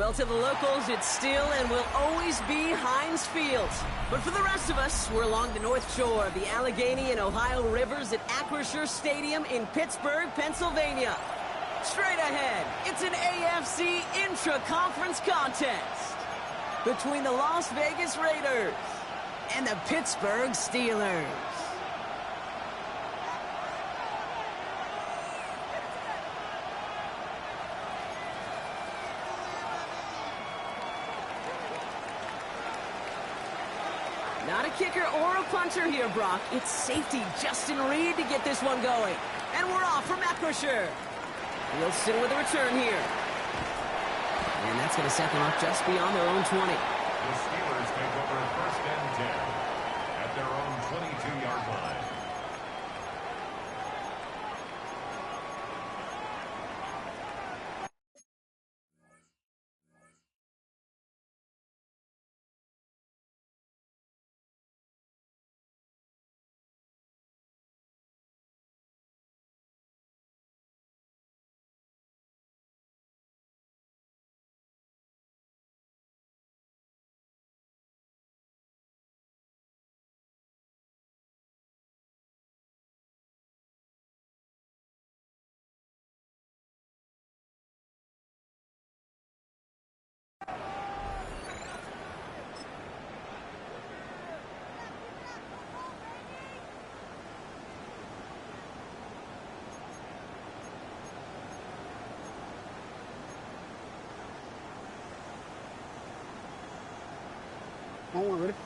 Well, to the locals, it's still and will always be Heinz Field. But for the rest of us, we're along the North Shore of the Allegheny and Ohio Rivers at Acrisure Stadium in Pittsburgh, Pennsylvania. Straight ahead, it's an AFC intra-conference contest between the Las Vegas Raiders and the Pittsburgh Steelers. Not a kicker or a puncher here, Brock. It's safety Justin Reed to get this one going. And we're off from Acrisure. Wilson with a return here. And that's going to set them up just beyond their own 20. The Steelers take over first and 10 at their own 22-yard line.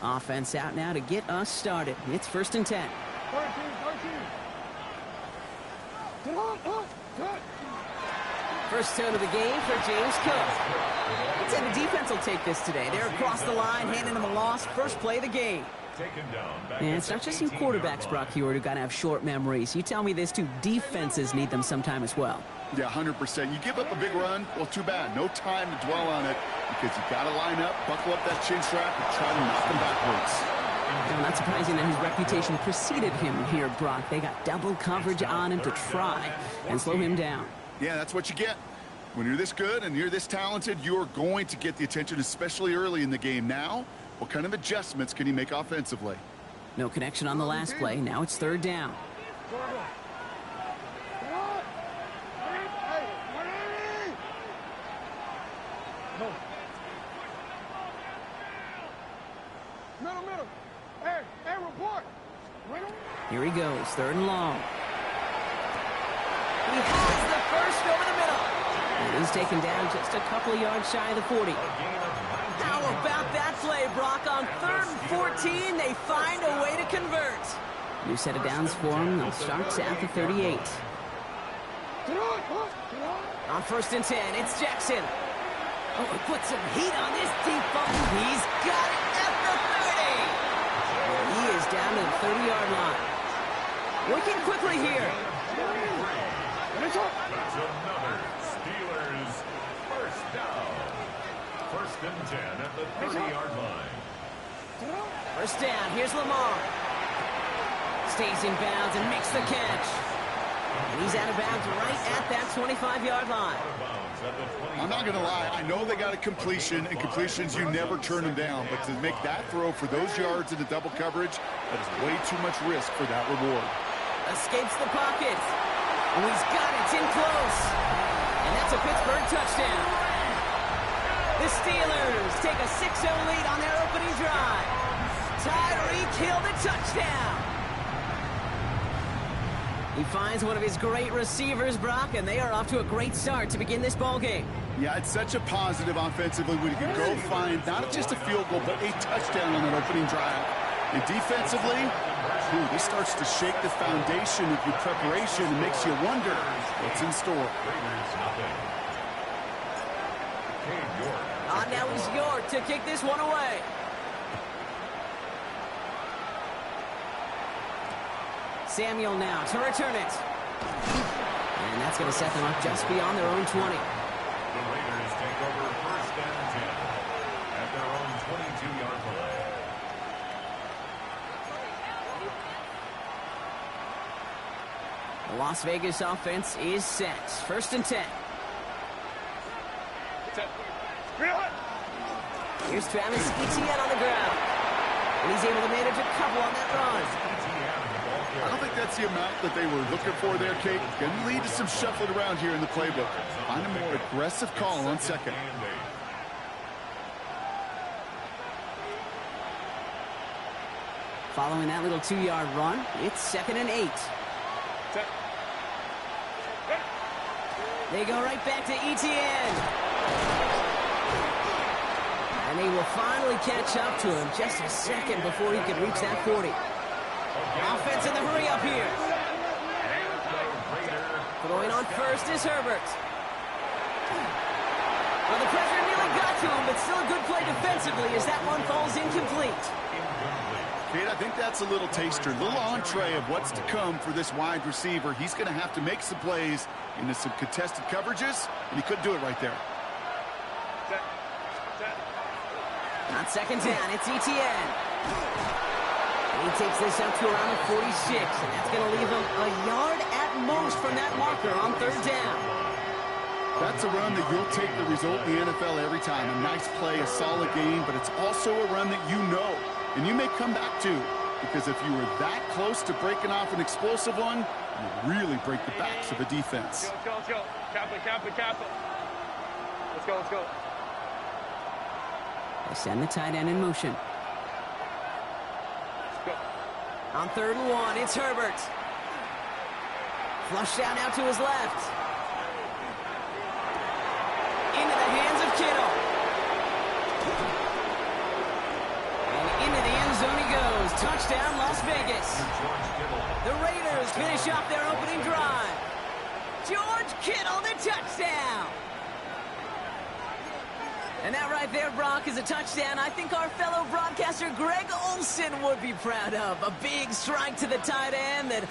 Offense out now to get us started. It's first and 10. First turn of the game for James Cook. Let's say the defense will take this today. They're across the line, handing them a loss. First play of the game. And it's not just you quarterbacks, Brock Hewitt, who got to have short memories. You tell me this too, defenses need them sometime as well. Yeah, 100%. You give up a big run, well, too bad. No time to dwell on it because you got to line up, buckle up that chin strap, and try to knock them backwards. Well, not surprising that his reputation preceded him here, Brock. They got double coverage on him to try and slow him down. Yeah, that's what you get. When you're this good and you're this talented, you're going to get the attention, especially early in the game. Now, what kind of adjustments can he make offensively? No connection on the last play. Now it's third down. Here he goes, third and long. He has the first over the middle. And he's taken down just a couple of yards shy of the 40. How about that play, Brock? On third and 14, they find a way to convert. New set of downs for him. They'll start at the 38. On first and 10, it's Jackson. Oh, he put some heat on this deep button. He's got it at the 30. And he is down to the 30-yard line. Working quickly here. That's another Steelers first down. First and 10 at the 30-yard line. First down. Here's Lamar. Stays in bounds and makes the catch. And he's out of bounds right at that 25-yard line. I'm not going to lie. I know they got a completion, and completions, you never turn them down. But to make that throw for those yards into double coverage, that is way too much risk for that reward. Escapes the pocket. Oh, he's got it. It's in close. And that's a Pittsburgh touchdown. The Steelers take a 6-0 lead on their opening drive. Tyreek Hill the touchdown. He finds one of his great receivers, Brock, and they are off to a great start to begin this ball game. Yeah, it's such a positive offensively when you can go find not just a field goal, but a touchdown on that opening drive. And defensively, this starts to shake the foundation of your preparation and makes you wonder what's in store. Now is York to kick this one away. Samuel now to return it. And that's going to set them up just beyond their own 20. The Raiders take over first and 10 at their own 22-yard line. The Las Vegas offense is set. First and 10. Here's Travis Etienne on the ground. And he's able to manage a couple on that run. I don't think that's the amount that they were looking for there, Kate. Going to lead to some shuffling around here in the playbook. Find a more aggressive call on second. Following that little 2-yard run, it's 2nd and 8. They go right back to Etienne. And they will finally catch up to him just a second before he can reach that 40. Offense in the hurry up here. Throwing on first is Herbert. Well, the pressure nearly got to him, but still a good play defensively as that one falls incomplete. Kate, I think that's a little taster, a little entree of what's to come for this wide receiver. He's going to have to make some plays into some contested coverages, and he couldn't do it right there. On 2nd down, it's Etienne. He takes this up to around the 46, and that's going to leave him a yard at most from that marker on 3rd down. That's a run that you'll take the result in the NFL every time. A nice play, a solid game, but it's also a run that you know, and you may come back to, because if you were that close to breaking off an explosive one, you really break the backs of a defense. Let's go. Cap it. Let's go. They send the tight end in motion. On 3rd and 1, it's Herbert. Flushed out now to his left. Into the hands of Kittle. And into the end zone he goes. Touchdown, Las Vegas. The Raiders finish off their opening drive. George Kittle, the touchdown. And that right there, Brock, is a touchdown I think our fellow broadcaster Greg Olsen would be proud of. A big strike to the tight end that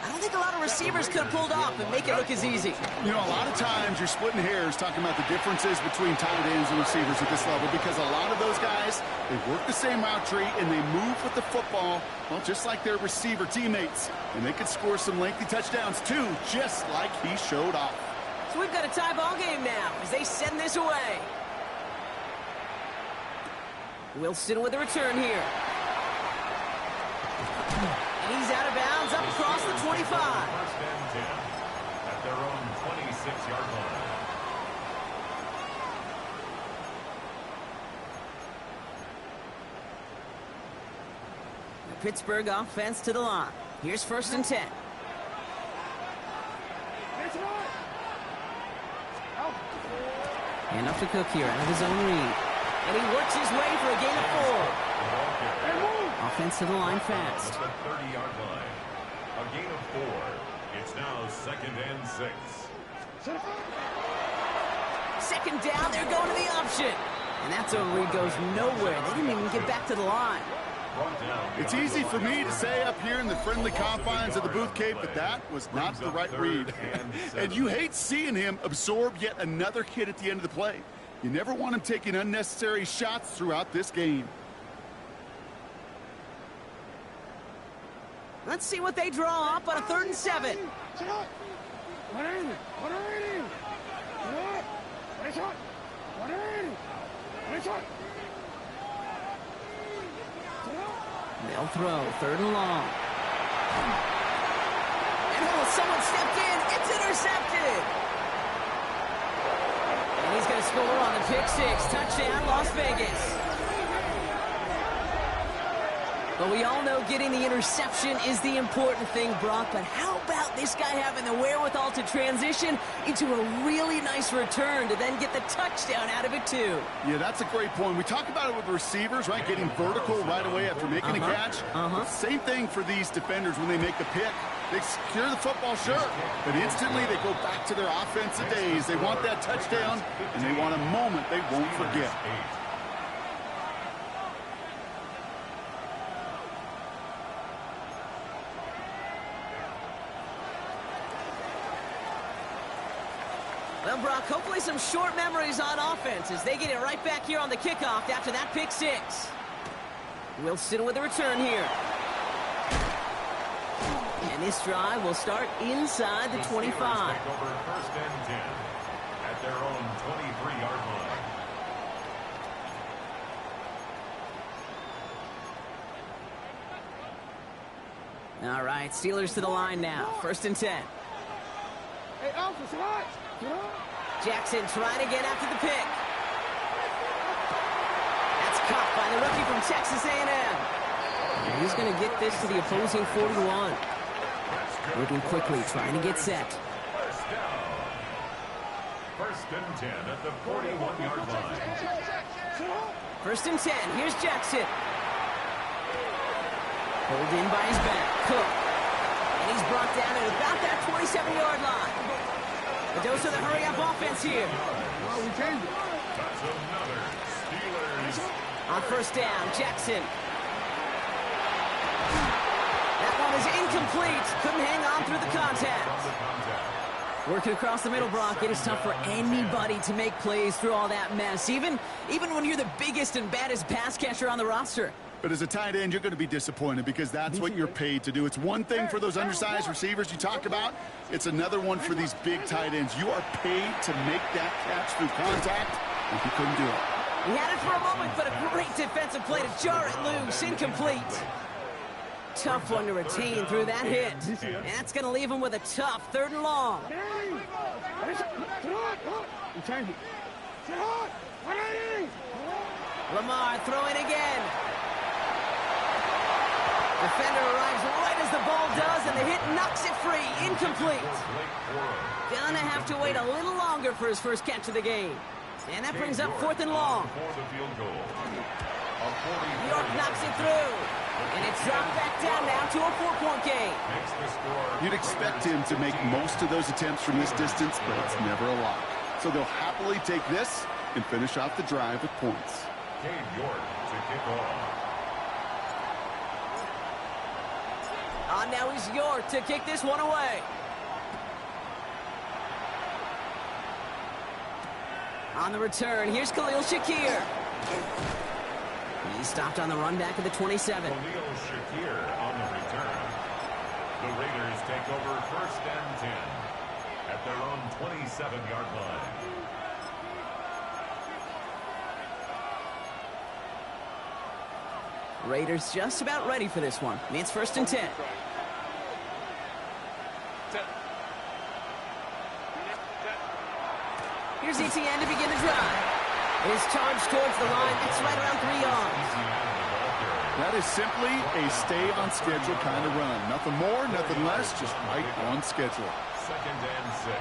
I don't think a lot of receivers could have pulled off and make it look as easy. You know, a lot of times you're splitting hairs talking about the differences between tight ends and receivers at this level because a lot of those guys, they work the same route tree and they move with the football, well, just like their receiver teammates. And they can score some lengthy touchdowns, too, just like he showed off. So we've got a tie ball game now as they send this away. Wilson with a return here. And he's out of bounds up across the 25. 1st and 10 at their own 26-yard line. The Pittsburgh offense to the line. Here's 1st and 10. And up to Cook here out of his own read. And he works his way for a gain of 4. Offense to the line fast. At the 30-yard line. A gain of 4. It's now 2nd and 6. 2nd down, they're going to the option. And that's a read goes nowhere. They didn't even get back to the line. It's easy for me to say up here in the friendly confines of the booth, Cape, but that was not the right read. And you hate seeing him absorb yet another hit at the end of the play. You never want him taking unnecessary shots throughout this game. Let's see what they draw up on a 3rd and 7. They'll throw 3rd and long. And someone stepped in. It's intercepted. And he's going to score on the pick 6. Touchdown, Las Vegas. But we all know getting the interception is the important thing, Brock. But how about this guy having the wherewithal to transition into a really nice return to then get the touchdown out of it, too? Yeah, that's a great point. We talk about it with receivers, right? Getting vertical right away after making a catch. Same thing for these defenders when they make a pick. They secure the football, sure, but instantly they go back to their offensive days. They want that touchdown, and they want a moment they won't forget. Well, Brock, hopefully some short memories on offense as they get it right back here on the kickoff after that pick 6. Wilson with a return here. And this drive will start inside the 25. Take over 1st and 10 at their own 23-yard line. All right, Steelers to the line now. 1st and 10. Hey, Alpha, watch. Jackson trying again after the pick. That's caught by the rookie from Texas A&M. And he's going to get this to the opposing 41. Moving quickly, trying to get set. First down. 1st and 10 at the 41-yard line. 1st and 10. Here's Jackson. Pulled in by his back. Cook. And he's brought down at about that 27-yard line. The dose of the hurry-up offense here. That's another Steelers. On 1st down, Jackson. That one is incomplete. Couldn't hang on through the contact. Working across the middle, Brock. It is tough for anybody to make plays through all that mess, even when you're the biggest and baddest pass catcher on the roster. But as a tight end, you're going to be disappointed because that's what you're paid to do. It's one thing for those undersized receivers you talk about. It's another one for these big tight ends. You are paid to make that catch through contact, and he couldn't do it. He had it for a moment, but a great defensive play to jar it loose. Incomplete. Tough one to retain through that hit. And that's going to leave him with a tough 3rd and long. Lamar throwing again. Defender arrives right as the ball does, and the hit knocks it free. Incomplete. Gonna have to wait a little longer for his first catch of the game. And that brings up 4th and long. New York knocks it through. And it's dropped back down now to a 4-point game. You'd expect him to make most of those attempts from this distance, but it's never a lot. So they'll happily take this and finish off the drive with points. York to kick off. Now is York to kick this one away. On the return, here's Khalil Shakir. He's stopped on the run back of the 27. Khalil Shakir on the return. The Raiders take over 1st and 10 at their own 27-yard line. Raiders just about ready for this one. It's 1st and 10. Here's ETN to begin the drive. His charge towards the line. It's right around 3 yards. That is simply a stay-on-schedule kind of run. Nothing more, nothing less, just right on schedule. 2nd and 6.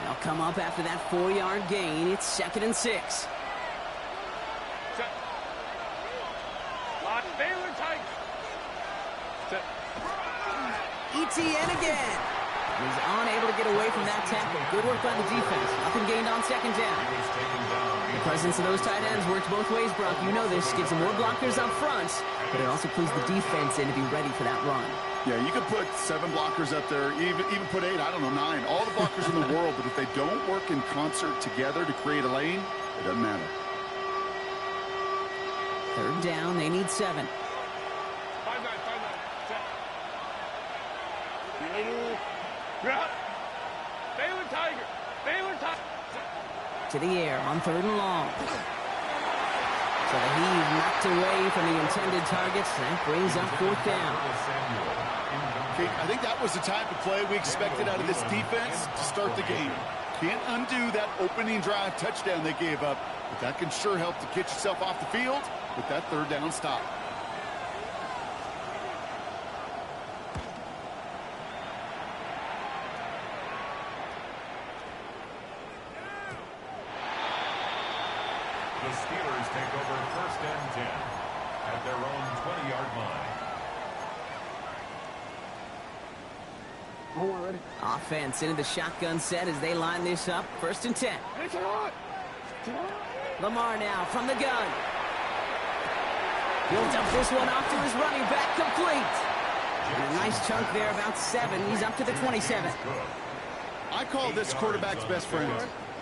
They'll come up after that 4-yard gain. It's 2nd and 6. ETN again. He's unable to get away from that tackle. Good work by the defense. Nothing gained on 2nd down. The presence of those tight ends works both ways, Brock. You know this. Gives them more blockers up front, but it also clues the defense in to be ready for that run. Yeah, you could put 7 blockers up there, even put 8, I don't know, 9. All the blockers in the world, but if they don't work in concert together to create a lane, it doesn't matter. 3rd down, they need 7. To the air on 3rd and long. So the heave knocked away from the intended targets. That brings up 4th down. Okay, I think that was the type of play we expected out of this defense to start the game. Can't undo that opening drive touchdown they gave up, but that can sure help to get yourself off the field with that 3rd down stop. The Steelers take over 1st and 10 at their own 20-yard line. Offense into the shotgun set as they line this up. 1st and 10. Lamar now from the gun. He'll dump this one off to his running back, complete. And a nice chunk there, about 7. He's up to the 27. I call this quarterback's best friend.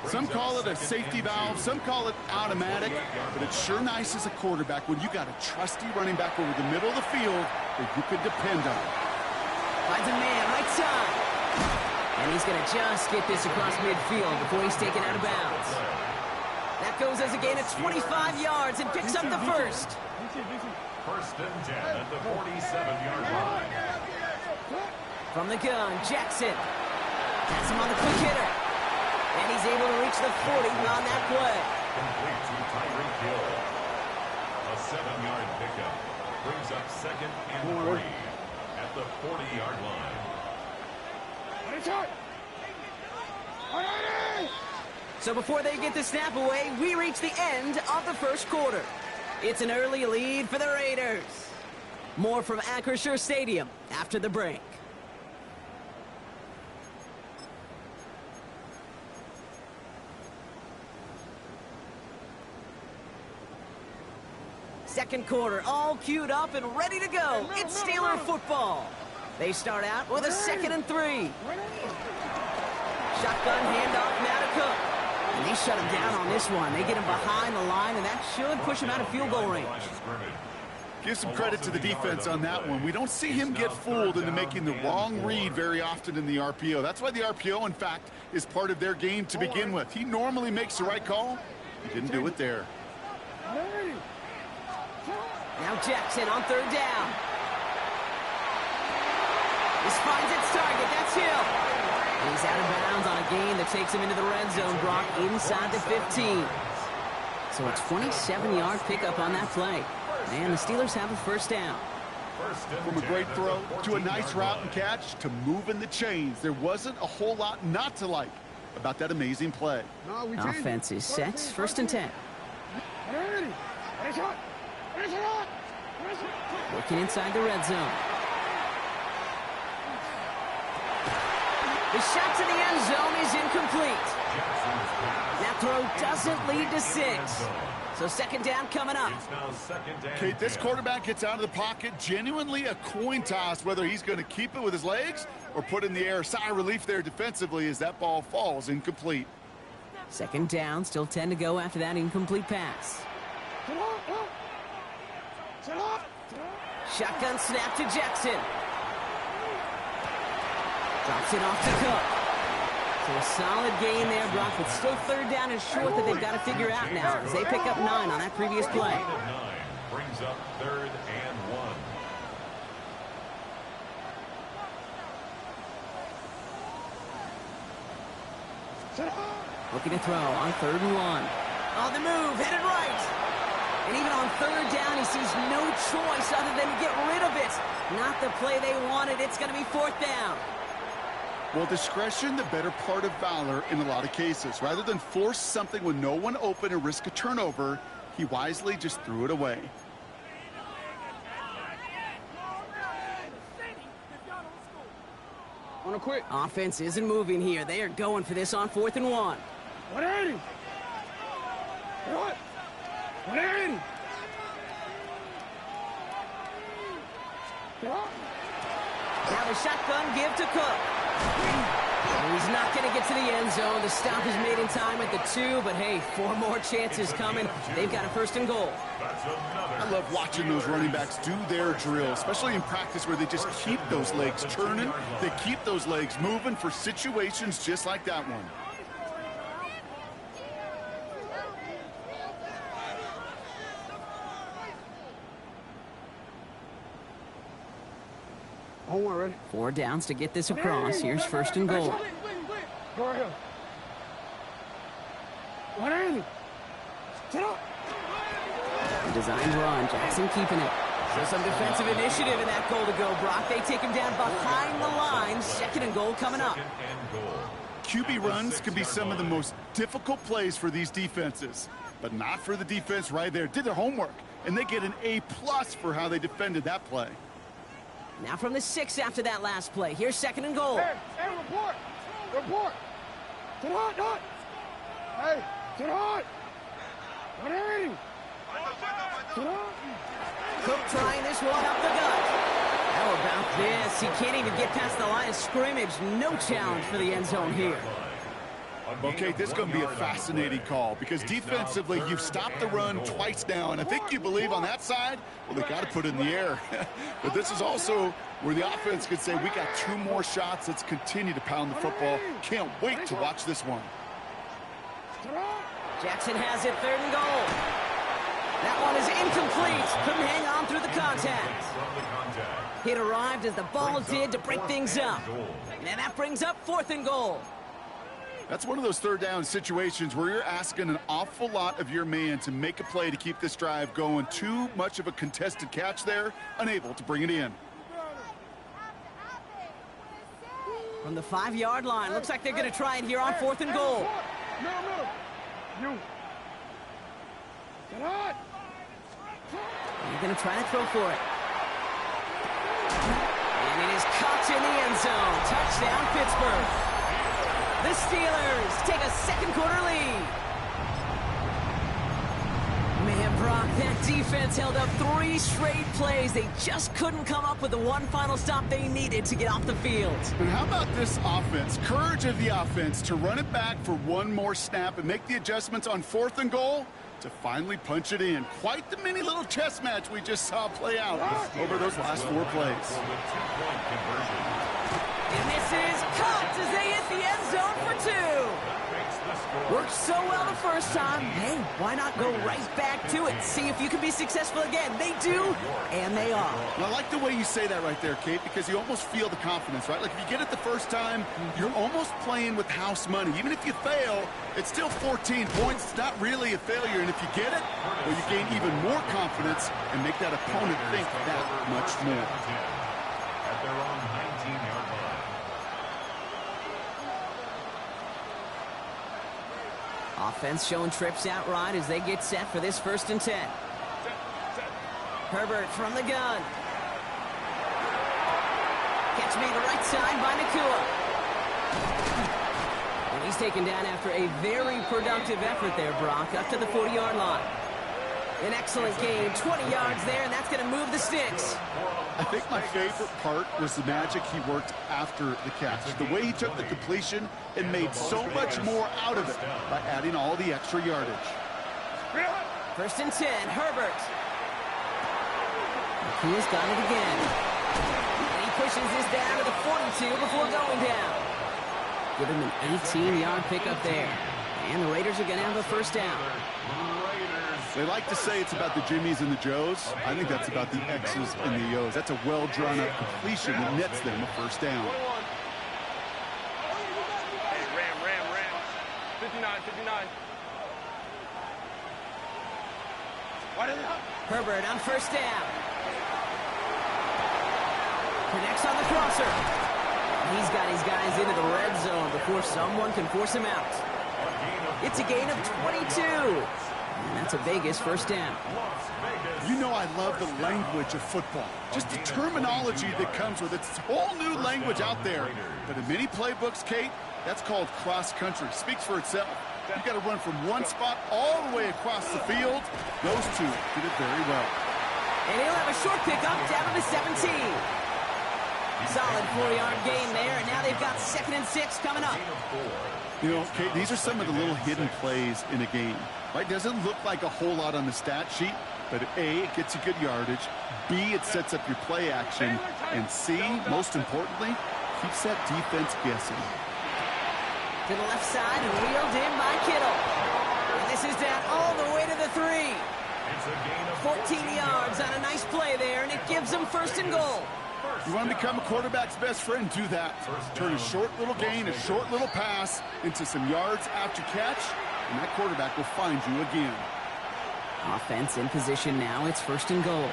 Some call it a safety valve, some call it automatic, but it's sure nice as a quarterback when you got a trusty running back over the middle of the field that you could depend on. Finds a man, right side. And he's going to just get this across midfield before he's taken out of bounds. That goes as a gain of 25 yards and picks up the 1st. First and 10 at the 47-yard line. From the gun, Jackson. Has him on the quick hitter. And he's able to reach the 40 on that play. Complete to Tyreek Hill. A 7-yard pickup brings up second and 3 at the 40-yard line. So before they get the snap away, we reach the end of the first quarter. It's an early lead for the Raiders. More from Acrisure Stadium after the break. Second quarter, all queued up and ready to go. It's Steeler football. They start out with a 2nd and 3. Shotgun handoff now to Cook. And they shut him down on this one. They get him behind the line, and that should push him out of field goal range. Give some credit to the defense on that one. We don't see him get fooled into making the wrong read very often in the RPO. That's why the RPO, in fact, is part of their game to begin with. He normally makes the right call. He didn't do it there. Now Jackson on 3rd down. This finds its target. That's Hill. He's out of bounds on a gain that takes him into the red zone, Brock, inside the 15. So a 27-yard pickup on that play. And the Steelers have a first down. From a great throw to a nice route and catch to moving the chains, there wasn't a whole lot not to like about that amazing play. Offense is set. 1st and 10. Working inside the red zone. The shot to the end zone is incomplete. That throw doesn't lead to 6. So 2nd down coming up. Okay, this quarterback gets out of the pocket. Genuinely a coin toss whether he's going to keep it with his legs or put in the air. Sigh of relief there defensively as that ball falls incomplete. 2nd down, still 10 to go after that incomplete pass. Shotgun snap to Jackson. Drops it off to Cook. So a solid gain there, Brock, but still 3rd down and short that they've got to figure out now as they pick up 9 on that previous play. Brings up 3rd and 1. Looking to throw on 3rd and 1. On the move, headed right. And even on 3rd down, he sees no choice other than to get rid of it. Not the play they wanted. It's going to be 4th down. Well, discretion, the better part of valor in a lot of cases. Rather than force something with no one open and risk a turnover, he wisely just threw it away. On a quick. Offense isn't moving here. They are going for this on 4th and 1. 180. What? 180. Now the shotgun give to Cook. He's not going to get to the end zone. The stop is made in time at the 2, but hey, 4 more chances coming. They've got a 1st and goal. I love watching those running backs do their drill, especially in practice where they just keep those legs turning. They keep those legs moving for situations just like that one. Hold on, ready? 4 downs to get this across. Here's 1st and goal. Go right here. 180. Sit up. Designed run. Jackson keeping it. So some defensive initiative in that goal to go, Brock. They take him down behind the line. 2nd and goal coming up. QB runs can be some of the most difficult plays for these defenses, but not for the defense right there. Did their homework, and they get an A+ for how they defended that play. Now from the 6 after that last play. Here's 2nd and goal. Hey, report. Report. Sit hot, not. Hey, sit hot. 180. Sit hot. Cook trying this one up the gut. How about this? He can't even get past the line of scrimmage. No challenge for the end zone here. Okay, this is going to be a fascinating call because defensively, you've stopped the run twice now, and I think you believe on that side, well, they got to put it in the air. But this is also where the offense could say, we got 2 more shots. Let's continue to pound the football. Can't wait to watch this one. Jackson has it, 3rd and goal. That one is incomplete. Couldn't hang on through the contact. It arrived as the ball did to break things up. And that brings up 4th and goal. That's one of those third down situations where you're asking an awful lot of your man to make a play to keep this drive going. Too much of a contested catch there, unable to bring it in. From the 5-yard line, looks like they're going to try it here on 4th and goal. They're going to try to throw for it. And it is caught in the end zone. Touchdown, Pittsburgh. The Steelers take a second-quarter lead. Man, Brock, that defense held up 3 straight plays. They just couldn't come up with the one final stop they needed to get off the field. And how about this offense? Courage of the offense to run it back for one more snap and make the adjustments on 4th and goal to finally punch it in. Quite the mini little chess match we just saw play out over those last 4 plays. And this is caught as they hit the end zone for 2. Worked so well the first time. Hey, why not go right back to it? See if you can be successful again. They do, and they are. Well, I like the way you say that right there, Kate, because you almost feel the confidence, right? Like if you get it the first time, you're almost playing with house money. Even if you fail, it's still 14 points. It's not really a failure. And if you get it, well, you gain even more confidence and make that opponent think that much more. At their own 19-yard line. Offense showing trips out right as they get set for this 1st and 10. Herbert from the gun. Catch me the right side by Nakua. And he's taken down after a very productive effort there, Brock, up to the 40-yard line. An excellent game, 20 yards there, and that's going to move the sticks. I think my favorite part was the magic he worked after the catch. The way he took the completion and made so much more out of it by adding all the extra yardage. 1st and 10, Herbert. Nakua's got it again. And he pushes this down to the 42 before going down. Give him an 18-yard pickup there. And the Raiders are going to have a 1st down. They like to say it's about the Jimmies and the Joes. I think that's about the X's and the O's. That's a well-drawn-up completion that nets them a 1st down. Hey, Ram. 59. Herbert on 1st down. Connects on the crosser. He's got his guys into the red zone before someone can force him out. It's a gain of 22. And that's a Vegas 1st down. You know I love the language of football. Just the terminology that comes with it. It's a whole new language out there. But in many playbooks, Kate, that's called cross-country. Speaks for itself. You got to run from one spot all the way across the field. Those two did it very well. And he'll have a short pickup down to the 17. Solid 4-yard gain there, and now they've got 2nd and 6 coming up. You know, Kate, these are some of the little hidden plays in a game. Right? Doesn't look like a whole lot on the stat sheet, but A, it gets you good yardage. B, it sets up your play action. And C, most importantly, keeps that defense guessing. To the left side and wheeled in by Kittle. And this is down all the way to the 3. 14 yards on a nice play there, and it gives them 1st and goal. You want to become a quarterback's best friend, do that. Turn a short little gain, a short little pass into some yards after catch, and that quarterback will find you again. Offense in position now. It's 1st and goal.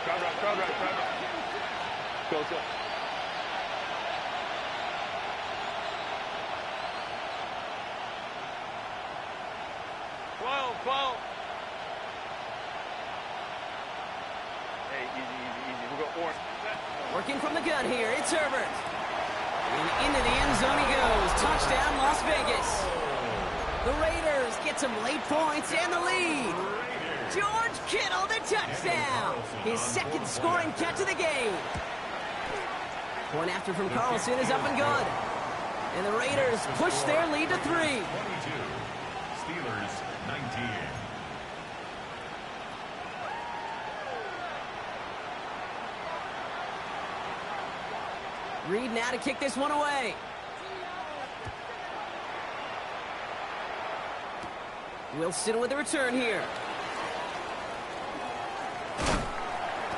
Crowd right. Go. 12. Hey, easy. We'll go orange. Working from the gun here. It's Herbert. And into the end zone he goes. Touchdown, Las Vegas. The Raiders get some late points and the lead. George Kittle, the touchdown. His 2nd scoring catch of the game. Point after from Carlson is up and good. And the Raiders push their lead to 3. 22. Steelers 19. Reed now to kick this one away. Wilson with a return here.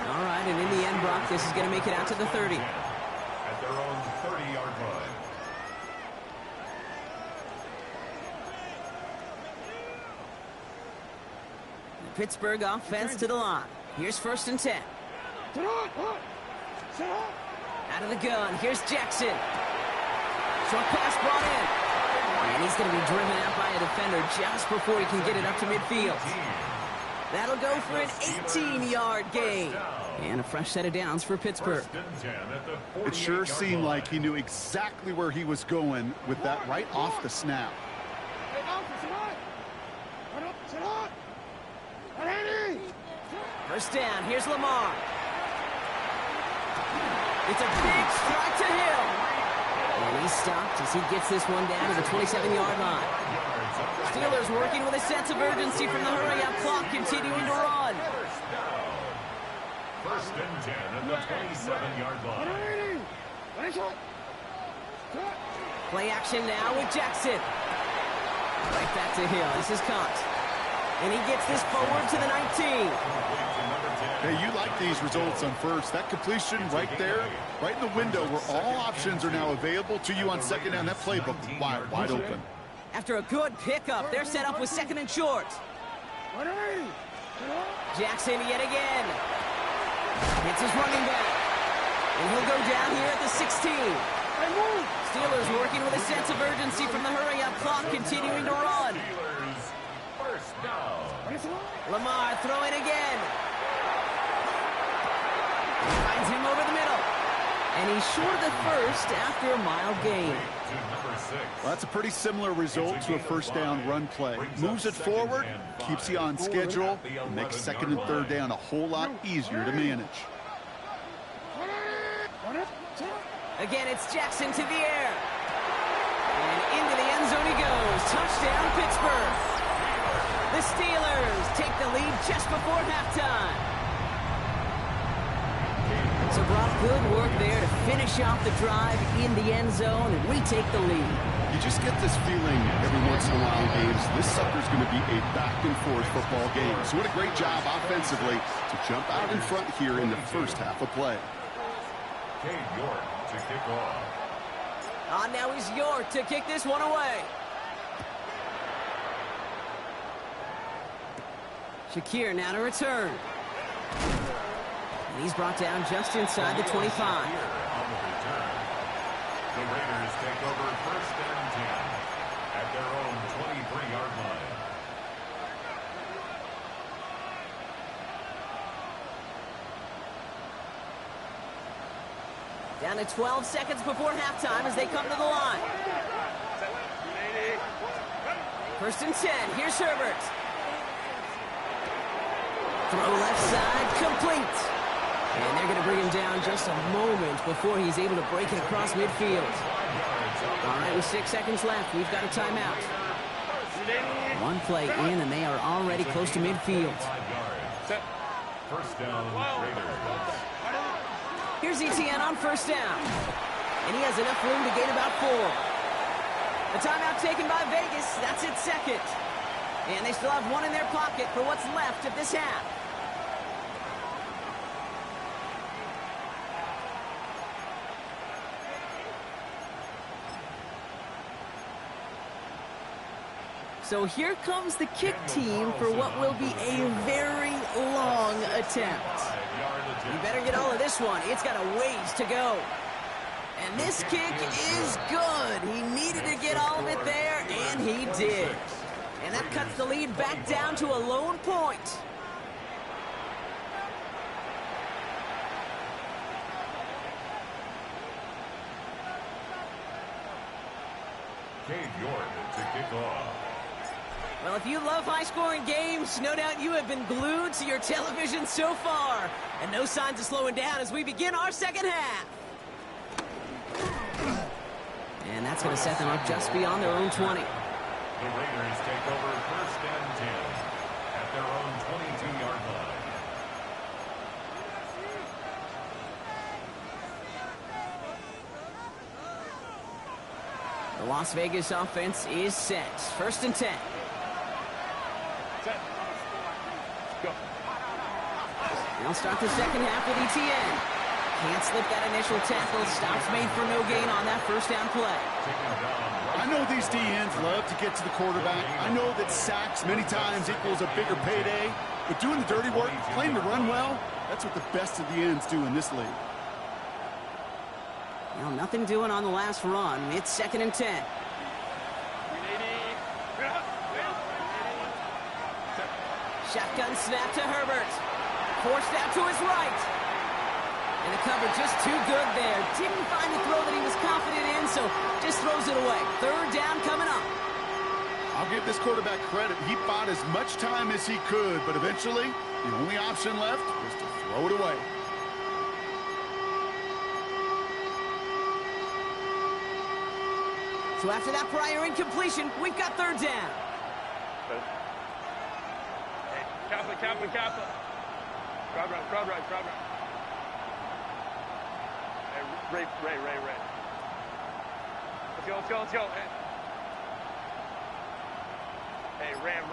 All right, and in the end, Brock, this is going to make it out to the 30. At their own 30-yard line. The Pittsburgh offense to the line. Here's 1st and 10. Out of the gun, here's Jackson. Short pass brought in. And he's going to be driven out by a defender just before he can get it up to midfield. That'll go for an 18-yard gain. And a fresh set of downs for Pittsburgh. It sure seemed like he knew exactly where he was going with that right off the snap. First down, here's Lamar. It's a big strike to Hill. And he's stopped as he gets this one down to the 27-yard line. Steelers working with a sense of urgency from the hurry-up clock, continuing to run. First and 10 at the 27-yard line. Play action now with Jackson. Right back to Hill. This is caught. And he gets this forward to the 19. Hey, you like these results on first. That completion right there, right in the window where all options are now available to you on second down. That playbook wide open. After a good pickup, they're set up with 2nd and short. Jackson yet again. Hits his running back. And he'll go down here at the 16. Steelers working with a sense of urgency from the hurry-up clock, continuing to run. First down. Lamar throwing again. Finds him over the middle. And he's short of the first after a mile gain. Well, that's a pretty similar result to a first down run play. Moves it forward, keeps you on schedule, and makes 2nd and 3rd down a whole lot easier to manage. Again, it's Jackson to the air. And into the end zone he goes. Touchdown, Pittsburgh. The Steelers take the lead just before halftime. So Brock, good work there to finish off the drive in the end zone and retake the lead. You just get this feeling every once in a while in games, this sucker's going to be a back-and-forth football game. So what a great job offensively to jump out in front here in the first half of play. Cade York to kick off. Now he's York to kick this one away. Shakir now to return. And he's brought down just inside the 25. On the return. The Raiders take over 1st and 10 at their own 23-yard line. Down to 12 seconds before halftime as they come to the line. 1st and 10. Here's Herbert. Throw left side, complete. And they're going to bring him down just a moment before he's able to break it across midfield. All right, with 6 seconds left, we've got a timeout. One play in, and they are already close to midfield. First down, Raiders. Here's Etienne on 1st down. And he has enough room to gain about 4. The timeout taken by Vegas. That's its 2nd. And they still have 1 in their pocket for what's left of this half. So here comes the kick team for what will be a very long attempt. You better get all of this one. It's got a ways to go. And this kick is good. He needed to get all of it there, and he did. And that cuts the lead back down to a lone point. Cade York to kick off. Well, if you love high-scoring games, no doubt you have been glued to your television so far. And no signs of slowing down as we begin our second half. And that's going to set them up just beyond their own 20. The Raiders take over 1st and 10 at their own 22-yard line. The Las Vegas offense is set. 1st and 10. They'll start the second half with ETN. Can't slip that initial tackle. Stops made for no gain on that first down play. I know these DNs love to get to the quarterback. I know that sacks many times equals a bigger payday. But doing the dirty work, playing the run well, that's what the best of the ends do in this league. Well, nothing doing on the last run. It's 2nd and 10. Shotgun snap to Herbert. Forced out to his right. And the cover just too good there. Didn't find the throw that he was confident in, so just throws it away. 3rd down coming up. I'll give this quarterback credit. He bought as much time as he could, but eventually, the only option left was to throw it away. So after that prior incompletion, we've got 3rd down. Kappa. Crowd right. Hey, Ray. Let's go. Hey, Ram.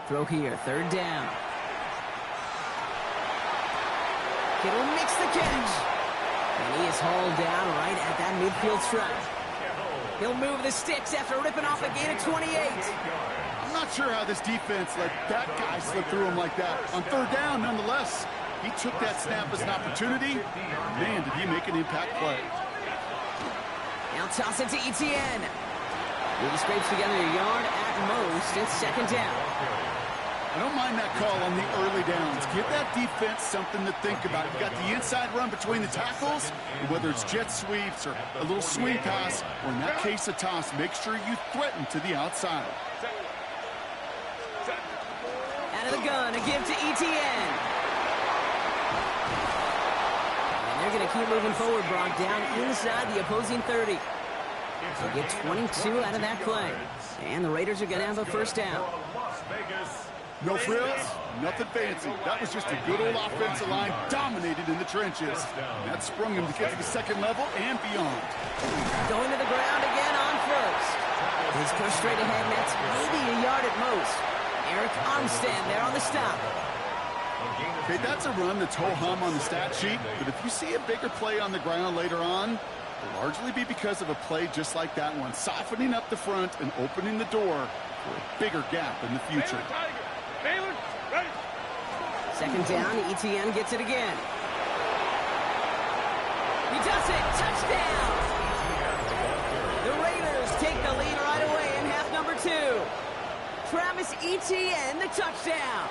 Throw here, 3rd down. Kittle makes the catch. And he is hauled down right at that midfield stripe. He'll move the sticks after ripping off a gain of 28. I'm not sure how this defense let that guy slip through him like that. On 3rd down, nonetheless, he took that snap as an opportunity. Man, did he make an impact play. Now toss it to ETN. He scrapes together a yard at most. It's 2nd down. I don't mind that call on the early downs. Give that defense something to think about. You got the inside run between the tackles, and whether it's jet sweeps or a little swing pass, or in that case a toss, make sure you threaten to the outside. Out of the gun, a give to ETN. And they're going to keep moving forward, Brock, down inside the opposing 30. They get 22 out of that play. And the Raiders are going to have a 1st down. No frills, nothing fancy. That was just a good old offensive line dominated in the trenches. That sprung him to get to the 2nd level and beyond. Going to the ground again on 1st. He's pushed straight ahead, and that's maybe a yard at most. Eric Armstead there on the stop. Okay, that's a run that's ho-hum on the stat sheet, but if you see a bigger play on the ground later on, it'll largely be because of a play just like that one, softening up the front and opening the door for a bigger gap in the future. 2nd down, ETN gets it again. He does it! Touchdown! The Raiders take the lead right away in half number 2. Travis Etienne, the touchdown.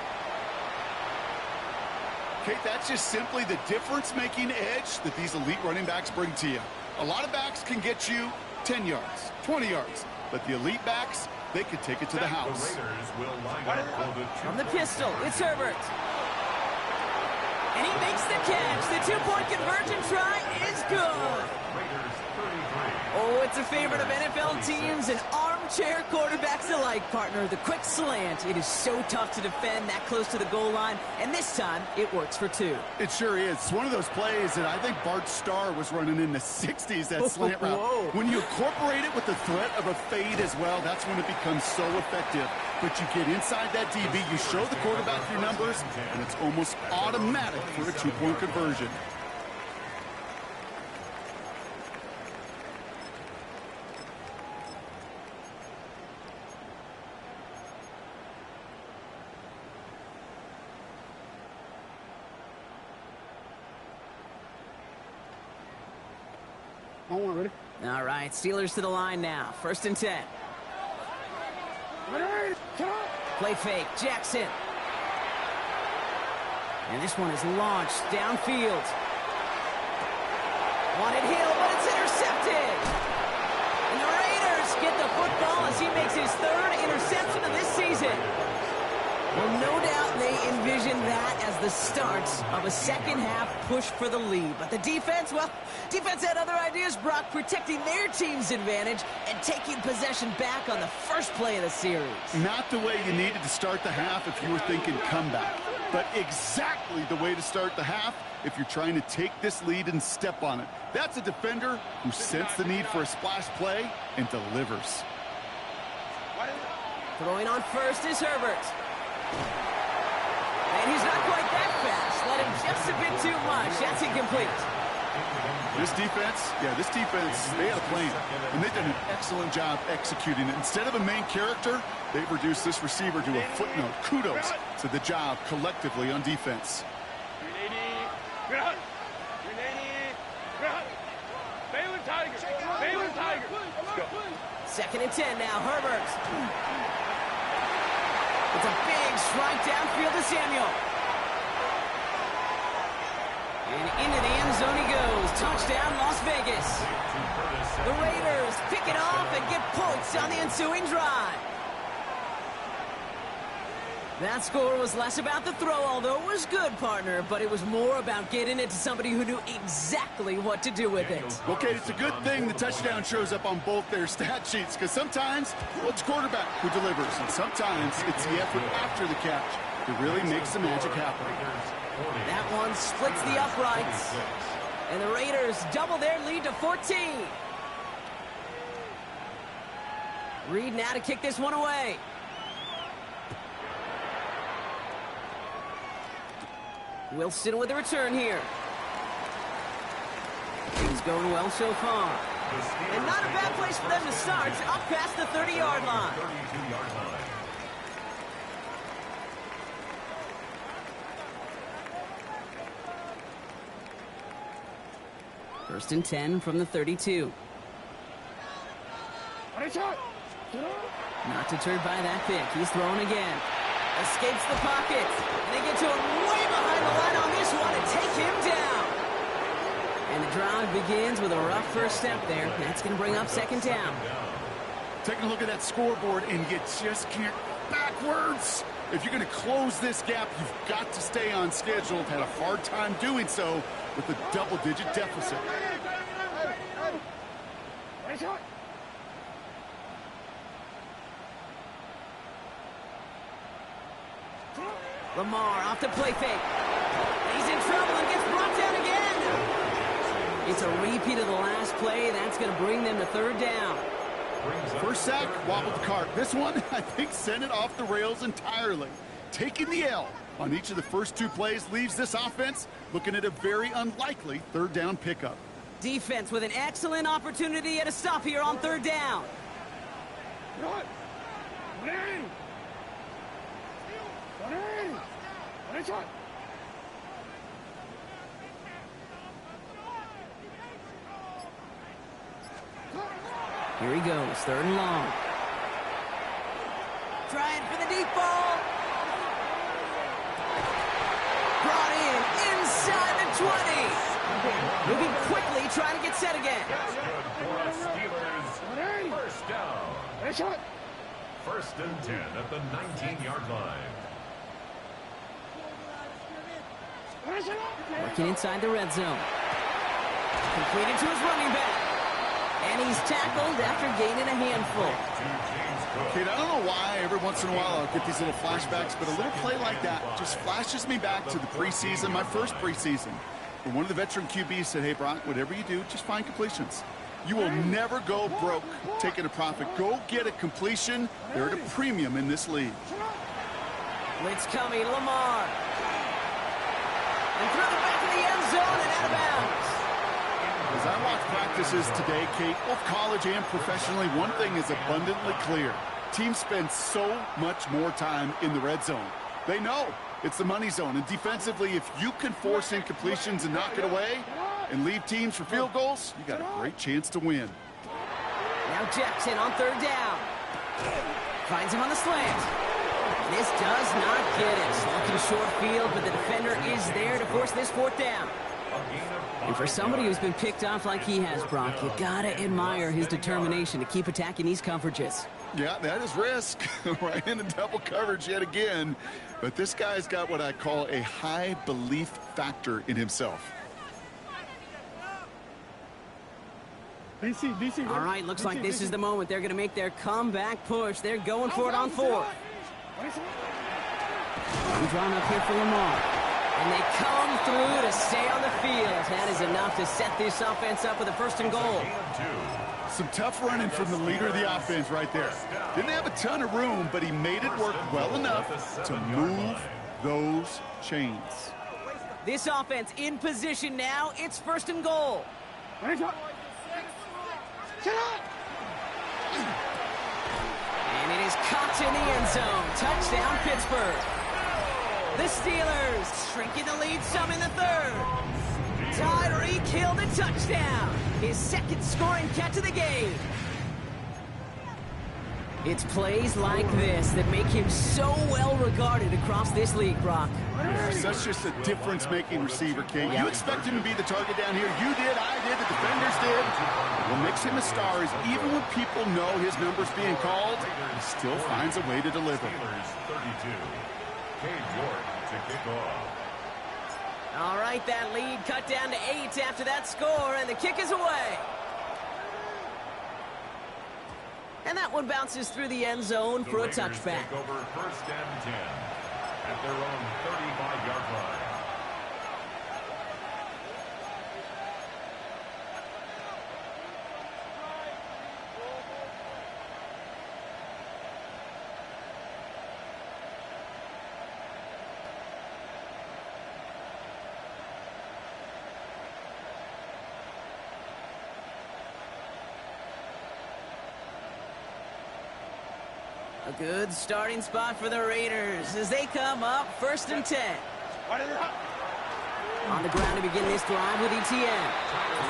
Okay, that's just simply the difference-making edge that these elite running backs bring to you. A lot of backs can get you 10 yards, 20 yards, but the elite backs, they could take it to the house. From the pistol, it's Herbert. And he makes the catch. The 2-point conversion try is good. Oh, it's a favorite of NFL teams and armchair quarterbacks alike, partner. The quick slant. It is so tough to defend that close to the goal line, and this time it works for 2. It sure is. It's one of those plays that I think Bart Starr was running in the 60s, that slant route. Whoa. When you incorporate it with the threat of a fade as well, that's when it becomes so effective. But you get inside that DB, you show the quarterback your numbers, and it's almost automatic for a 2-point conversion. All right, Steelers to the line now. 1st and 10. Play fake, Jackson. And this one is launched downfield. Wanted Hill, but it's intercepted. And the Raiders get the football as he makes his 3rd interception of this season. Well, no doubt they envision that as the start of a second-half push for the lead. But the defense, well, defense had other ideas, Brock, protecting their team's advantage and taking possession back on the first play of the series. Not the way you needed to start the half if you were thinking comeback, but exactly the way to start the half if you're trying to take this lead and step on it. That's a defender who sensed the need for a splash play and delivers. Throwing on first is Herbert. And he's not quite that fast. Let him just a bit too much. That's incomplete. This defense, they had a plan, and they've done an excellent job executing it. Instead of a main character, they've reduced this receiver to a footnote. Kudos to the job collectively on defense. Second and 10 now, Herbert. It's a big strike downfield to Samuel. And into the end zone he goes. Touchdown, Las Vegas. The Raiders pick it off and get points on the ensuing drive. That score was less about the throw, although it was good, partner, but it was more about getting it to somebody who knew exactly what to do with it. Okay, it's a good thing the touchdown shows up on both their stat sheets, because sometimes it's quarterback who delivers, and sometimes it's the effort after the catch that really makes the magic happen. That one splits the uprights, and the Raiders double their lead to 14. Reed now to kick this one away. Wilson with a return here. Things going well so far. And not a bad place for them to start, up past the 30-yard line. First and 10 from the 32. Not deterred by that pick. He's throwing again. Escapes the pocket. And they get to him way behind the line on this one and take him down. And the drive begins with a rough first step there. That's going to bring up second down. Taking a look at that scoreboard, and you just can't backwards. If you're going to close this gap, you've got to stay on schedule. Had a hard time doing so with a double-digit deficit. Lamar off the play fake. He's in trouble and gets brought down again. It's a repeat of the last play. That's going to bring them to third down. First sack, wobbled the cart. This one, I think, sent it off the rails entirely. Taking the L on each of the first two plays leaves this offense looking at a very unlikely third down pickup. Defense with an excellent opportunity at a stop here on third down. Here he goes, third and long. Trying for the deep ball. Brought in inside the 20. Moving quickly, trying to get set again. First down. First and 10 at the 19-yard line. Working inside the red zone. Completed to his running back. And he's tackled after gaining a handful. Kate, I don't know why every once in a while I'll get these little flashbacks, but a little play like that just flashes me back to the preseason, my first preseason. And one of the veteran QBs said, hey, Brock, whatever you do, just find completions. You will never go broke taking a profit. Go get a completion. They're at a premium in this league. Blitz coming, Lamar. And through the back of the end zone and out of bounds. As I watch practices today, Kate, both college and professionally, one thing is abundantly clear. Teams spend so much more time in the red zone. They know it's the money zone. And defensively, if you can force incompletions and knock it away and leave teams for field goals, you got a great chance to win. Now Jackson on third down. Finds him on the slant. This does not get it. Looking short field, but the defender is there to force this fourth down. And for somebody who's been picked off like he has, Brock, you gotta admire his determination to keep attacking these coverages. Yeah, that is risk. Right into double coverage yet again. But this guy's got what I call a high belief factor in himself. All right, looks like this is the moment. They're going to make their comeback push. They're going for it on fourth. Drawn up here for Lamar. And they come through to stay on the field. That is enough to set this offense up with a first and goal. Some tough running from the leader of the offense right there. Didn't have a ton of room, but he made it work well enough to move those chains. This offense in position now. It's first and goal. And it is caught in the end zone. Touchdown, Pittsburgh. The Steelers shrinking the lead some in the third. Tyreek Hill the touchdown. His second scoring catch of the game. It's plays like this that make him so well regarded across this league, Brock. Such just a difference-making receiver, Kate. You expect him to be the target down here. You did, I did, the defenders did. What makes him a star is even when people know his number's being called, he still finds a way to deliver. 32. Cade York to kick off. All right, that lead cut down to 8 after that score, and the kick is away. And that one bounces through the end zone for a touchback. Take over first and 10 at their own 35-yard line. A good starting spot for the Raiders as they come up first and 10. On the ground to begin this drive with Etienne.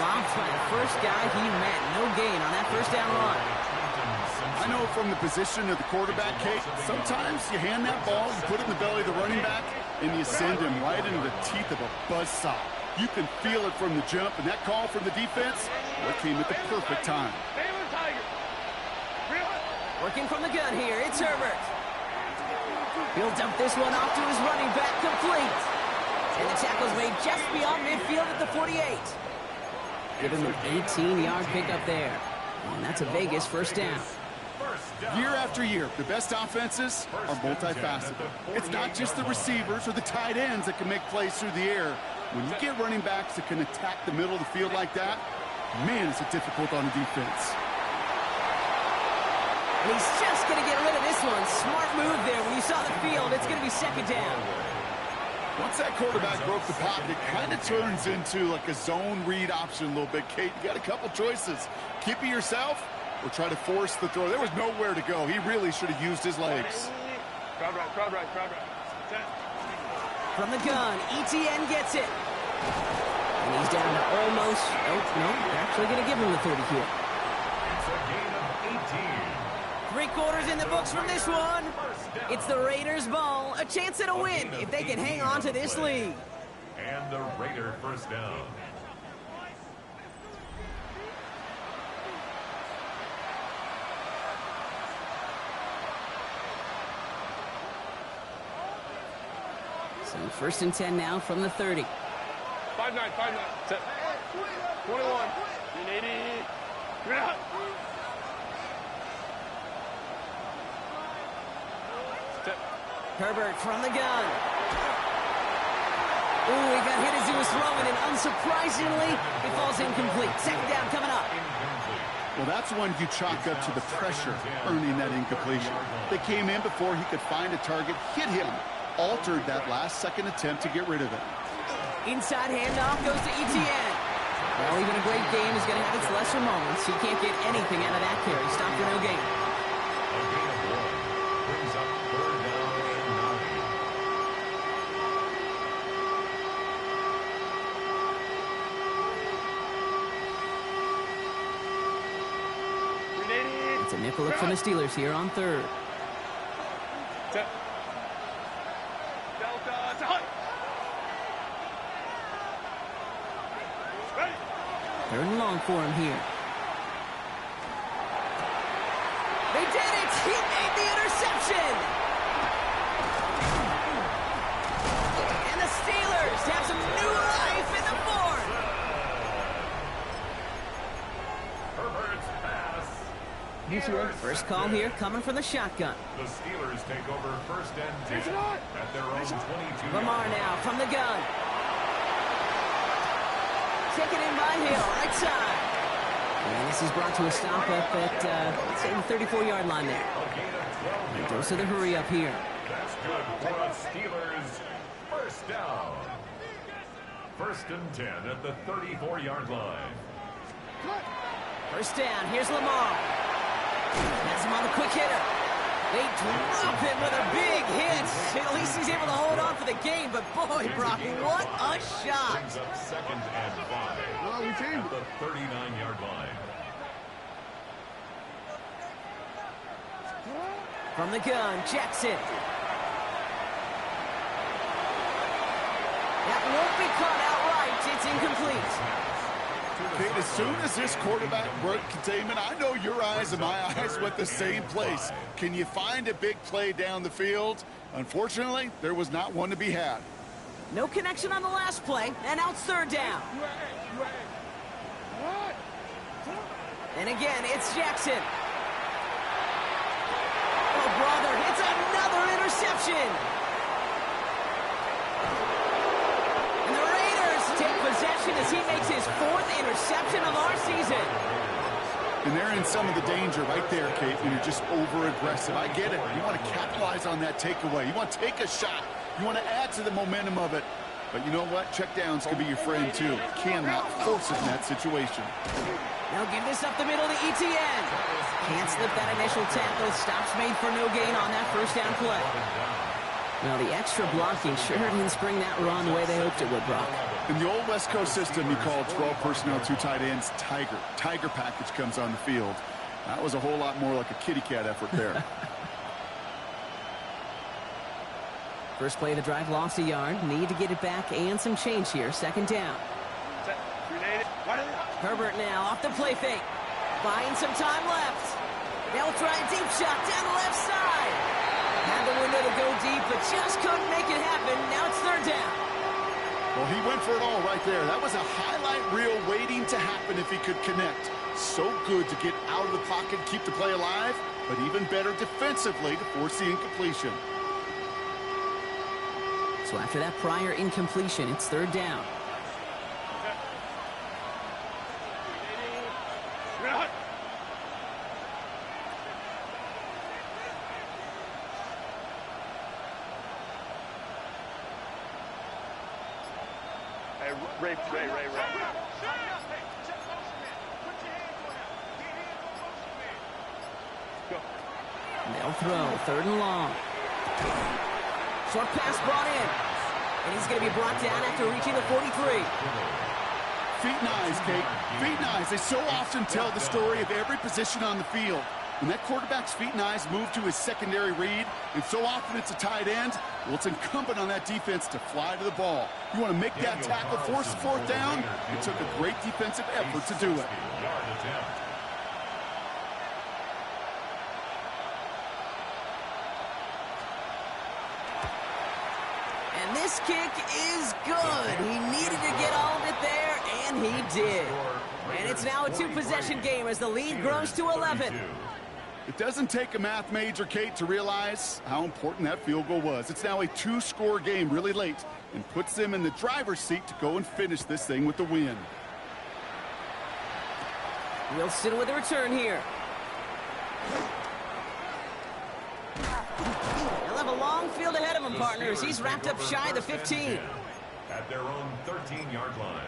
Dropped by the first guy he met. No gain on that first down run. I know from the position of the quarterback, Kate, sometimes you hand that ball, you put it in the belly of the running back, and you send him right into the teeth of a buzzsaw. You can feel it from the jump, and that call from the defense, what came at the perfect time. Working from the gun here, it's Herbert. He'll dump this one off to his running back, complete. And the tackle's made just beyond midfield at the 48. Give him an 18-yard pickup there. And that's a Vegas first down. Year after year, the best offenses are multifaceted. It's not just the receivers or the tight ends that can make plays through the air. When you get running backs that can attack the middle of the field like that, man, is it difficult on the defense. And he's just going to get rid of this one. Smart move there. When you saw the field, it's going to be second down. Once that quarterback broke the pocket, it kind of turns into like a zone read option a little bit. Kate, you got a couple choices. Keep it yourself or try to force the throw. There was nowhere to go. He really should have used his legs. Crowd right. From the gun, Etienne gets it. And he's down to almost... Oh, no, they're actually going to give him the 30 here. It's a gain of 18. 3 quarters in the books from this one. It's the Raiders' ball. A chance at a win if they can hang on to this lead. And the Raider first down. So first and 10 now from the 30. 5-9. Set. 21. 80. You're out. Herbert from the gun. Ooh, he got hit as he was throwing, and unsurprisingly, it falls incomplete. Second down coming up. Well, that's one you chalk up to the pressure earning that incompletion. They came in before he could find a target, hit him, altered that last-second attempt to get rid of it. Inside handoff goes to Etienne. Well, even a great game is going to have its lesser moments. He can't get anything out of that carry. Stop for no gain. A gain of 1 brings up third down and 9. It's a nickel look from the Steelers here on third. Set. Delta to hut. Ready. Third and long for him here. They did it! He made the interception! And the Steelers have some new life in the fourth! Herbert's pass. First call here coming from the shotgun. The Steelers take over first and 10 at their own 22. Lamar now from the gun. Taken in by Hill, right side. And this is brought to a stop up at, let's say, the 34-yard line there. A dose of the hurry up here. That's good for the Steelers. First down. First and 10 at the 34-yard line. First down. Here's Lamar. Has him on the quick hitter. They drop him with a big hit. At least he's able to hold on for the game. But boy, Brock, what a shot. Brings up second and 5 at the 39-yard line. From the gun, Jackson. That won't be caught outright. It's incomplete. Okay, as soon as this quarterback broke containment, I know your eyes and my eyes went the same place. Can you find a big play down the field? Unfortunately, there was not one to be had. No connection on the last play, and now it's third down. And again, it's Jackson. Oh, brother, it's another interception. And the Raiders take possession as he makes his 4th interception of our season. And they're in some of the danger right there, Kate, when you're just over-aggressive. I get it. You want to capitalize on that takeaway. You want to take a shot. You want to add to the momentum of it. But you know what? Checkdowns can be your friend, too. Cannot force it in that situation. Now give this up the middle to ETN. Can't slip that initial tackle. Stops made for no gain on that first down play. Well, the extra blocking sure didn't spring that run the way they hoped it would, Brock. In the old West Coast system, you call 12 personnel, 2 tight ends, Tiger. Tiger package comes on the field. That was a whole lot more like a kitty cat effort there. First play of the drive, lost a yard. Need to get it back and some change here. Second down. Herbert now off the play fake. Buying some time left. They'll try a deep shot down the left side. Had the window to go deep, but just couldn't make it happen. Now it's third down. Well, he went for it all right there. That was a highlight reel waiting to happen if he could connect. So good to get out of the pocket, keep the play alive, but even better defensively to force the incompletion. So after that prior incompletion, it's third down. Ray. They'll throw, third and long. Short pass brought in. And he's going to be brought down after reaching the 43. Feet and eyes, Kate. Feet and eyes. They so often tell the story of every position on the field. When that quarterback's feet and eyes move to his secondary read, and so often it's a tight end, well, it's incumbent on that defense to fly to the ball. You want to make that tackle, force the fourth down? It took a great defensive effort to do it. And this kick is good. He needed to get all of it there, and he did. And it's now a 2-possession game as the lead grows to 11. It doesn't take a math major, Kate, to realize how important that field goal was. It's now a 2-score game really late and puts them in the driver's seat to go and finish this thing with the win. Wilson with a return here. They'll have a long field ahead of him, partners. He's wrapped up shy of the 15. At their own 13-yard line.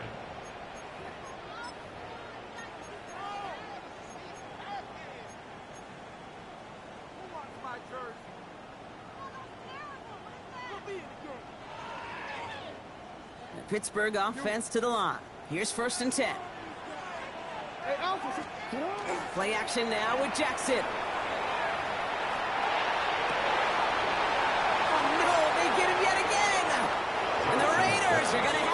The Pittsburgh offense to the line. Here's first and 10. Play action now with Jackson. Oh, no, they get him yet again. And the Raiders are going to